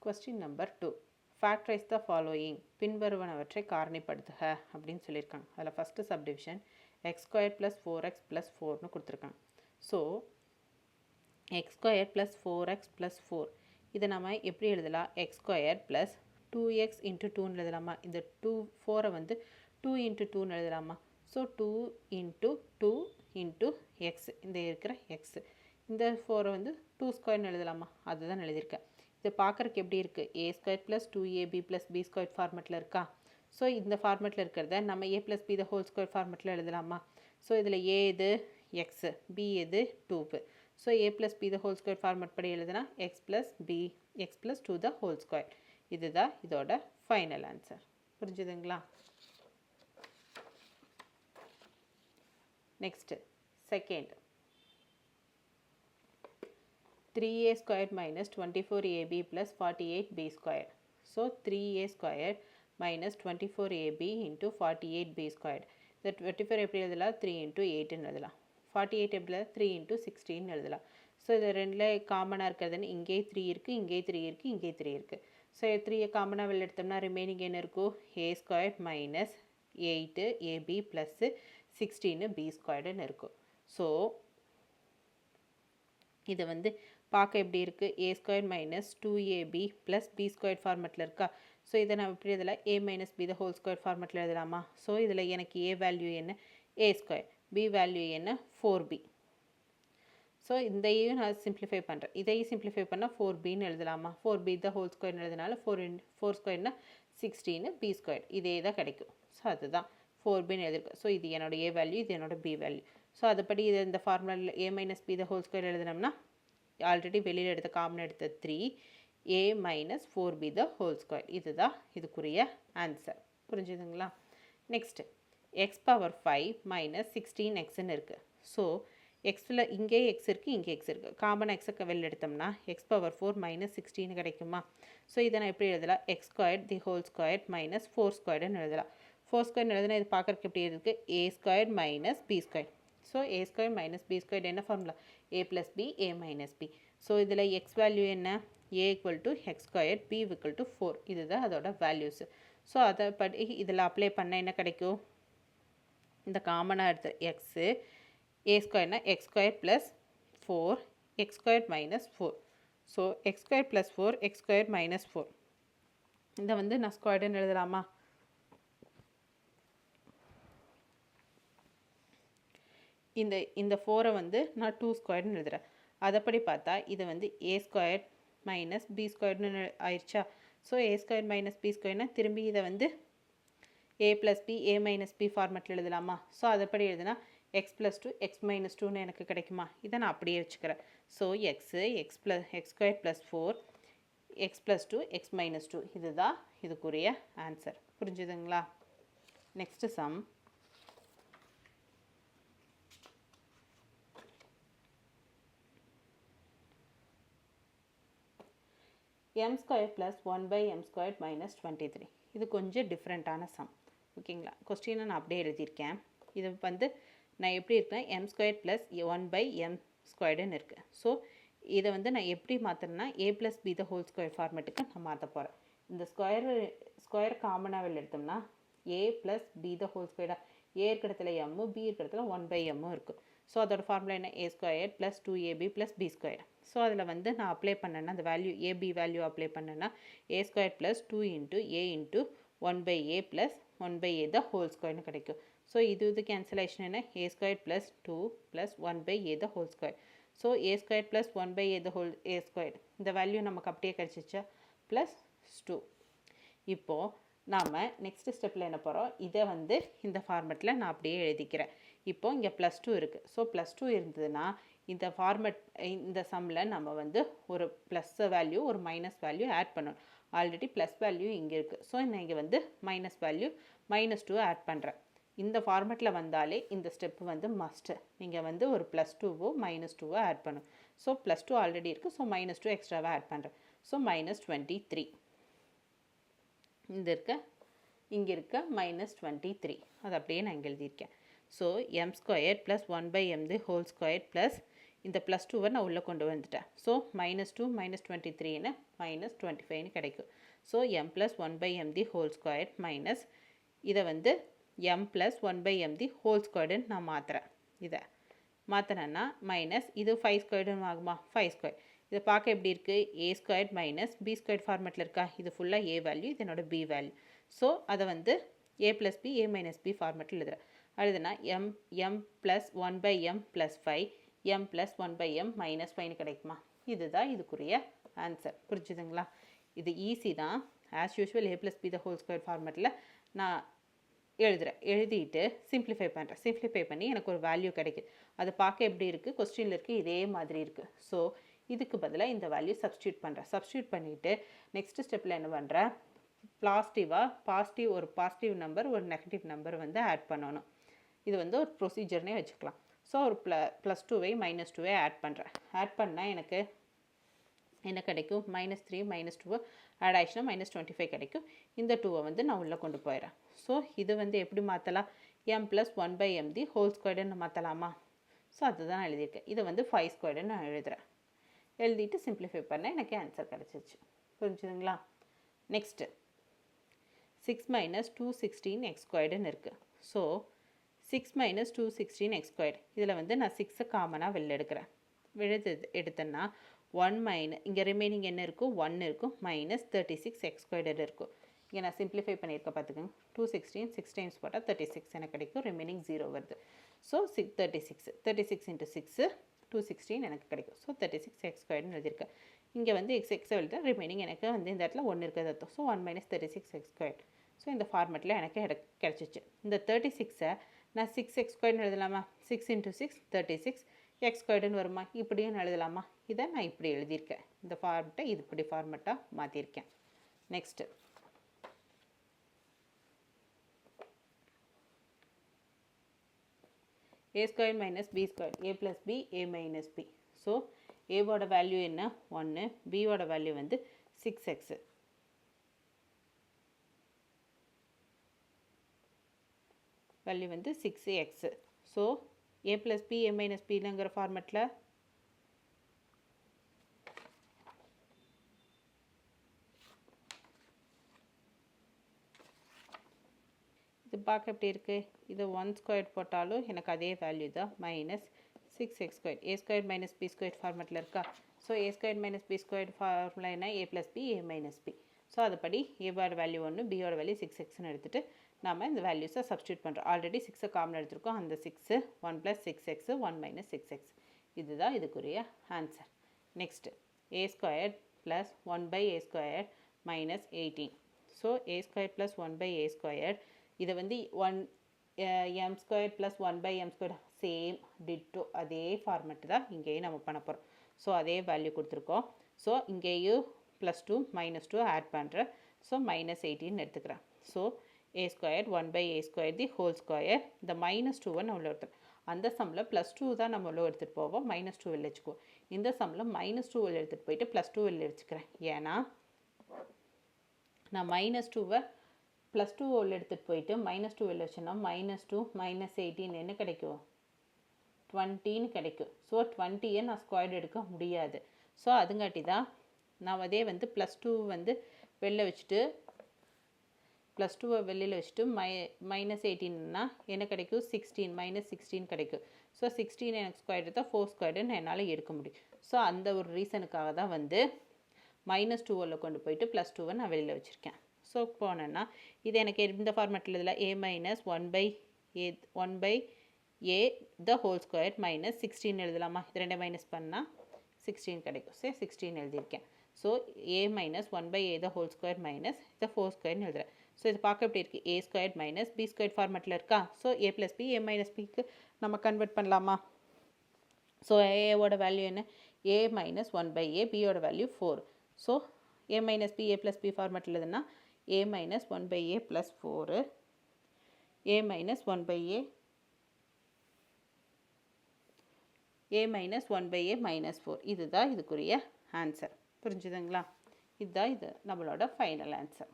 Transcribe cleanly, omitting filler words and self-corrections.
Question number 2. Factorize the following. பின்வருவனவற்றை காரணிப்படுத்துக அப்படின்னு சொல்லியிருக்காங்க. அதில் first subdivision x square plus 4x plus 4னு கொடுத்துருக்காங்க. So x square plus 4x plus 4 இதை நம்ம எப்படி எழுதலாம்? x square plus 2x into 2ன்னு எழுதலாமா? இந்த 4 வந்து 2 இன்ட்டு 2ன்னு எழுதலாமா? ஸோ 2 இன்ட்டு 2 இன்ட்டு எக்ஸ், இந்த இருக்கிற எக்ஸ், இந்த 4 வந்து 2 ஸ்கொயர்னு எழுதலாமா? அதுதான் எழுதியிருக்கேன். இது பார்க்குறக்கு எப்படி இருக்குது? A square plus 2ab plus B square ஃபார்மெட்டில் இருக்கா? ஸோ இந்த ஃபார்மெட்டில் இருக்கிறத நம்ம A plus B the whole square ஃபார்மெட்டில் எழுதலாமா? ஸோ இதில் ஏ எது? எக்ஸு, பி எது? 2. So A plus B the whole square format படி எழுதுனா X plus B X plus 2 the whole square. இதுதான் இதோட ஃபைனல் ஆன்சர். புரிஞ்சுதுங்களா? Next second, 3a squared minus 24ab plus 48b squared. So 3a squared minus 24ab into 48b squared. The 24 எப்படி எழுதலாம்? 3 into 8ன்னு எழுதலாம். 48 எப்படி 3 into 16 எழுதலாம். ஸோ இது ரெண்டில் காமனாக இருக்கிறதுன்னு இங்கே 3 இருக்குது, இங்கே 3 இருக்குது, இங்கே 3 இருக்குது. ஸோ 3 காமனாக வெளில எடுத்தோம்னா ரிமைனிங் என்ன இருக்கும்? a squared minus 8ab plus 16b squaredன்னு இருக்கும். ஸோ இது வந்து பார்க்க எப்படி இருக்குது? A square minus 2ab plus B square ஃபார்மெட்டில் இருக்கா? ஸோ இதை நான் எப்படி எழுதலாம்? A minus B the whole square ஃபார்மெட்டில் எழுதலாமா? ஸோ இதில் எனக்கு ஏ வேல்யூ என்ன? ஏ ஸ்கொயர், பி வேல்யூ என்ன? 4b. ஸோ இதையும் நான் சிம்ப்ளிஃபை பண்ணுறேன். இதையும் சிம்ப்ளிஃபை பண்ணால் 4bன்னு எழுதலாமா? 4b த ஹோல் ஸ்கொயர்னு எழுதினால 4 ஸ்கொயர்னா 16 பி ஸ்கொயர், இதே தான் கிடைக்கும். ஸோ அதுதான் 4bன்னு எழுதிருக்கேன். ஸோ இது என்னோட ஏ வேல்யூ, இது என்னோட பி வேல்யூ. ஸோ அதுபடி இது இந்த ஃபார்முலாவில் A minus B the whole square எழுதினோம்னா ஆல்ரெடி வெளியில் எடுத்த காமன் எடுத்த 3a மைனஸ் 4b த ஹோல் ஸ்கொயர். இதுதான் இதுக்குரிய ஆன்சர். புரிஞ்சுதுங்களா? நெக்ஸ்ட்டு எக்ஸ் பவர் 5 மைனஸ் 16xன்னு இருக்குது. ஸோ எக்ஸில் இங்கே எக்ஸ் இருக்குது, இங்கே எக்ஸ் இருக்குது. காமன் எக்ஸுக்கு வெளியில் எடுத்தோம்னா எக்ஸ் பவர் 4 மைனஸ் 16 கிடைக்குமா? ஸோ இதை நான் எப்படி எழுதலாம்? எக்ஸ் ஸ்கொயர் தி ஹோல் ஸ்கொயர் மைனஸ் 4 ஸ்கொயர்னு எழுதலாம். 4 ஸ்கொயர்னு எழுதுனா இது பார்க்குறதுக்கு எப்படி இருக்குது? A square minus B square. So A square minus B square என்ன formula? A plus B A minus B. So இதில் எக்ஸ் வேல்யூ என்ன? A equal to X square, B equal to 4. இதுதான் அதோட வேல்யூஸு. ஸோ அதை படி இதில் apply பண்ணால் என்ன கிடைக்கும்? இந்த காமனாக எடுத்த எக்ஸு ஏ ஸ்கொயர்னா X square plus 4 X square minus 4. So X square plus 4 X square minus 4. இதை வந்து நான் ஸ்கொயர்டுன்னு எழுதலாமா? இந்த 4 வந்து நான் 2 ஸ்கொயர்னு எழுதுகிறேன். அதைப்படி பார்த்தா இது வந்து ஏ ஸ்கொயர் மைனஸ் பி ஸ்கொயர்னு ஆயிடுச்சா? So A square minus B ஸ்கொயர்னா திரும்பி இதை வந்து A plus B A minus B ஃபார்மெட்டில் எழுதலாமா? ஸோ அதைப்படி எழுதுனா எக்ஸ் ப்ளஸ் 2 எக்ஸ் மைனஸ் 2ன்னு எனக்கு கிடைக்குமா? இதை நான் அப்படியே வச்சுக்கிறேன். So x x square plus 4 x plus 2 x minus 2. இதுதான் இதுக்குரிய ஆன்சர். புரிஞ்சுதுங்களா? Next sum, m square plus 1 by m square minus 23. இது கொஞ்சம் டிஃப்ரெண்ட்டான சம். ஓகேங்களா? கொஸ்டினை நான் அப்படியே எழுதியிருக்கேன். இது வந்து நான் எப்படி இருக்கேன்? m square plus 1 by m ஸ்கொயர்டுன்னு இருக்குது. ஸோ இதை வந்து நான் எப்படி மாற்றினா A plus B the whole square ஃபார்மெட்டுக்கு நான் மாற்ற போகிறேன். இந்த ஸ்கொயர் காமனாக வெளில எடுத்தோம்னா A plus B the whole ஸ்கொயர்டா? ஏ இருக்கிறதுல எம்மு, பி இருக்கிறதுல 1 பை எம்மும் இருக்குது. ஸோ அதோட ஃபார்முலா என்ன? A square plus 2ab plus B square. So அதில் வந்து நான் அப்ளை பண்ணேன்னா அந்த வேல்யூ ஏபி வேல்யூ அப்ளை பண்ணேன்னா A square plus 2 into A into 1 by A plus 1 by A the whole ஸ்கொயர்னு கிடைக்கும். ஸோ இது கேன்சலேஷன் என்ன? A square plus 2 plus 1 by A the whole square. So A square plus 1 by A the whole A square, இந்த value நமக்கு அப்படியே கிடச்சிச்சா? Plus 2. இப்போது நாம் next ஸ்டெப்பில் என்ன போகிறோம்? இதை வந்து இந்த ஃபார்மெட்டில் நான் அப்படியே எழுதிக்கிறேன். இப்போது இங்கே ப்ளஸ் 2 இருக்குது. ஸோ ப்ளஸ் 2 இருந்ததுன்னா இந்த ஃபார்மெட் இந்த சம்மில் நம்ம வந்து ஒரு ப்ளஸ் வேல்யூ ஒரு மைனஸ் வேல்யூ ஆட் பண்ணணும். ஆல்ரெடி ப்ளஸ் வேல்யூ இங்கே இருக்குது. ஸோ நான் இங்கே வந்து மைனஸ் வேல்யூ -2 ஆட் பண்ணுறேன். இந்த ஃபார்மெட்டில் வந்தாலே இந்த ஸ்டெப்பு வந்து மஸ்ட்டு. நீங்கள் வந்து ஒரு ப்ளஸ் 2வோ -2வோ ஆட் பண்ணணும். ஸோ ப்ளஸ் 2 ஆல்ரெடி இருக்குது. ஸோ -2 எக்ஸ்ட்ராவாக ஆட் பண்ணுறேன். ஸோ -23. இங்கே இருக்க -23 அது அப்படியே நான் இங்கே எழுதியிருக்கேன். So m square plus 1 by m the whole square plus இந்த ப்ளஸ் டூவை நான் உள்ளே கொண்டு வந்துட்டேன். ஸோ -2 -23ன்னு -25ன்னு கிடைக்கும். So m + 1/m the whole square minus இதை வந்து m + 1/m தி ஹோல் ஸ்கொயர்டுன்னு நான் மாற்றுறேன். இதை மாற்றினேன்னா மைனஸ் இது 5 ஸ்கொயர்டுன்னு ஆகுமா, 5 ஸ்கொயர். இதை பார்க்க எப்படி இருக்குது, a square minus b square ஃபார்மெட்டில் இருக்கா. இது ஃபுல்லாக a வேல்யூ, இது என்னோட b வேல்யூ. ஸோ அதை வந்து a + b a - b ஃபார்மெட்டில் எழுதுறேன். எழுதுனா m + 1/m + 5 m + 1/m - 5ன்னு கிடைக்குமா. இதுதான் இதுக்குரிய ஆன்சர். புரிஞ்சுதுங்களா. இது ஈஸி தான். As usual a + b the whole square ஃபார்மெட்டில் நான் எழுதுகிறேன். எழுதிட்டு சிம்பிளிஃபை பண்ணுறேன். சிம்பிளிஃபை பண்ணி எனக்கு ஒரு வேல்யூ கிடைக்குது. அது பார்க்க எப்படி இருக்குது, கொஸ்டினில் இருக்குது, இதே மாதிரி இருக்குது. ஸோ இதுக்கு பதிலாக இந்த வேல்யூ சப்ஸ்டியூட் பண்ணுறேன். சப்ஸ்டியூட் பண்ணிவிட்டு நெக்ஸ்ட் ஸ்டெப்பில் என்ன பண்ணுறேன், ஒரு பாசிட்டிவ் நம்பர் ஒரு நெகட்டிவ் நம்பர் வந்து ஆட் பண்ணணும். இது வந்து ஒரு ப்ரொசீஜர்னே வச்சுக்கலாம். ஸோ ஒரு +2வை -2வை ஆட் பண்ணுறேன். ஆட் பண்ணால் எனக்கு என்ன கிடைக்கும், -3 -2 ஆட் ஆயிடுச்சுன்னா -25 கிடைக்கும். இந்த 2வை வந்து நான் உள்ளே கொண்டு போயிடுறேன். ஸோ இது வந்து எப்படி மாற்றலாம், m + 1/m தி ஹோல் ஸ்கொயர்டுன்னு மாற்றலாமா. ஸோ அதுதான் நான் எழுதியிருக்கேன். இதை வந்து 5 ஸ்கொயர்டுன்னு நான் எழுதுகிறேன். எழுதிட்டு சிம்பிளிஃபை பண்ணேன், எனக்கு ஆன்சர் கிடச்சிச்சு. புரிஞ்சுதுங்களா. நெக்ஸ்ட்டு 6 - 216 x ஸ்கொயர்டுன்னு இருக்குது. ஸோ 6 - 216 x ஸ்கொயர்டு, இதில் வந்து நான் 6 காமனாக வெளில எடுக்கிறேன். எடுத்தேன்னா 1 இங்கே ரிமைனிங் என்ன இருக்கும், 1 இருக்கும், -36 x ஸ்கொயர்டு இருக்கும். இங்கே நான் சிம்பிளிஃபை பண்ணியிருக்கேன் பார்த்துக்கோங்க. 216 6 டைம்ஸ் போட்டால் 36 எனக்கு கிடைக்கும். ரிமைனிங் 0 வருது. ஸோ 36 × 6 216 எனக்கு கிடைக்கும். ஸோ 36 x ஸ்கொயர்டுன்னு எழுதியிருக்கேன். இங்கே வந்து எக்ஸ் எழுத ரிமைனிங் எனக்கு வந்து இந்த இடத்துல 1 இருக்கிறது அர்த்தம். So 1 - 36 x square. ஸோ இந்த ஃபார்மெட்டில் எனக்கு கிடச்சிச்சு. இந்த 36ஐ நான் 6 x ஸ்கொயர்னு எழுதலாமா, 6 × 6 36 x ஸ்கொயர்டுன்னு வருமா, இப்படியும் எழுதலாமா. இதை நான் இப்படி எழுதியிருக்கேன். இந்த ஃபார்மெட்டை இப்படி ஃபார்மெட்டாக மாற்றிருக்கேன். Next a square - b square, a + b a - b. So ஏவோட வேல்யூ என்ன, 1, பியோட வேல்யூ வந்து 6x, வேல்யூ வந்து 6x. So a + b a - bங்கிற ஃபார்மெட்டில் இது பார்க்க எப்படி இருக்குது, இது 1 ஸ்கொயர் போட்டாலும் எனக்கு அதே வேல்யூ தான், -6x square. a square - b square ஃபார்மெட்டில் இருக்கா. So a square - b square formula என்ன, a + b a - b. So அதுபடி ஏவோட வேல்யூ 1, பியோட வேல்யூ 6xன்னு எடுத்துகிட்டு நாம் இந்த வேல்யூஸை சப்ஸ்டியூட் பண்ணுறோம். ஆல்ரெடி 6 காமன் எடுத்திருக்கோம். அந்த 6 1 + 6x 1 - 6x. இதுதான் இதுக்குரிய answer. Next a square + 1/a square -18. So a square + 1/a square, இதை வந்து m square + 1/m square same ditto அதே ஃபார்மெட்டு தான் இங்கேயும் நம்ம பண்ண போகிறோம். ஸோ அதே வேல்யூ கொடுத்துருக்கோம். ஸோ இங்கேயும் +2 -2 ஆட் பண்ணுறேன். ஸோ -18 எடுத்துக்கிறேன். So a square 1/a square the whole square. இந்த -2வை நான் உள்ள எடுத்துகிறேன். அந்த சம்மில் +2 தான் நம்ம உள்ள எடுத்துகிட்டு போவோம், -2 வெளில வச்சுக்குவோம். இந்த சம்மில் -2 வெளில எடுத்துகிட்டு போயிட்டு +2 வெளில வச்சுக்கிறேன். ஏன்னா நான் -2வை +2 உள்ள எடுத்துகிட்டு போயிட்டு -2 வெளில வச்சோன்னா -2 -18 என்ன கிடைக்கும், 20ன்னு கிடைக்கும். ஸோ 20யை நான் ஸ்கொயர்டு எடுக்க முடியாது. ஸோ அதுங்காட்டி தான் நான் அதே வந்து +2 வந்து வெளில வச்சுட்டு +2வை வெளியில் வச்சுட்டு -18ன்னா என்ன கிடைக்கும், 16 -16 கிடைக்கும். ஸோ 16 எனக்கு ஸ்கொயர் எடுத்தால் 4 ஸ்கொயர்டுன்னு என்னால் எடுக்க முடியும். ஸோ அந்த ஒரு ரீசனுக்காக தான் வந்து -2வில் கொண்டு போயிட்டு +2வை நான் வெளியில் வச்சுருக்கேன். ஸோ போனேன்னா இது எனக்கு இந்த ஃபார்மெட்டில் இதில் a - 1/a the whole square -16 எழுதலாமா. இது ரெண்டே மைனஸ் பண்ணால் 16 கிடைக்கும். சரி 16 எழுதியிருக்கேன். So a - 1/a the whole square minus இதை 4 ஸ்கொயர்னு எழுதுறேன். ஸோ இது பார்க்க எப்படி இருக்குது, a ஸ்கொயர் - b ஸ்கொயர் ஃபார்மெட்டில் இருக்கா. ஸோ a + b a - bக்கு நம்ம கன்வெர்ட் பண்ணலாமா. ஸோ ஏவோட வேல்யூ என்ன, a - 1/a, பியோட value 4. So a - b a + b ஃபார்மெட்டில் எழுதுனா a - 1/a + 4 a - 1/a -4. இதுதான் இதுக்குரிய ஆன்சர். புரிஞ்சுதுங்களா. இதுதான் இது நம்மளோட ஃபைனல் ஆன்சர்.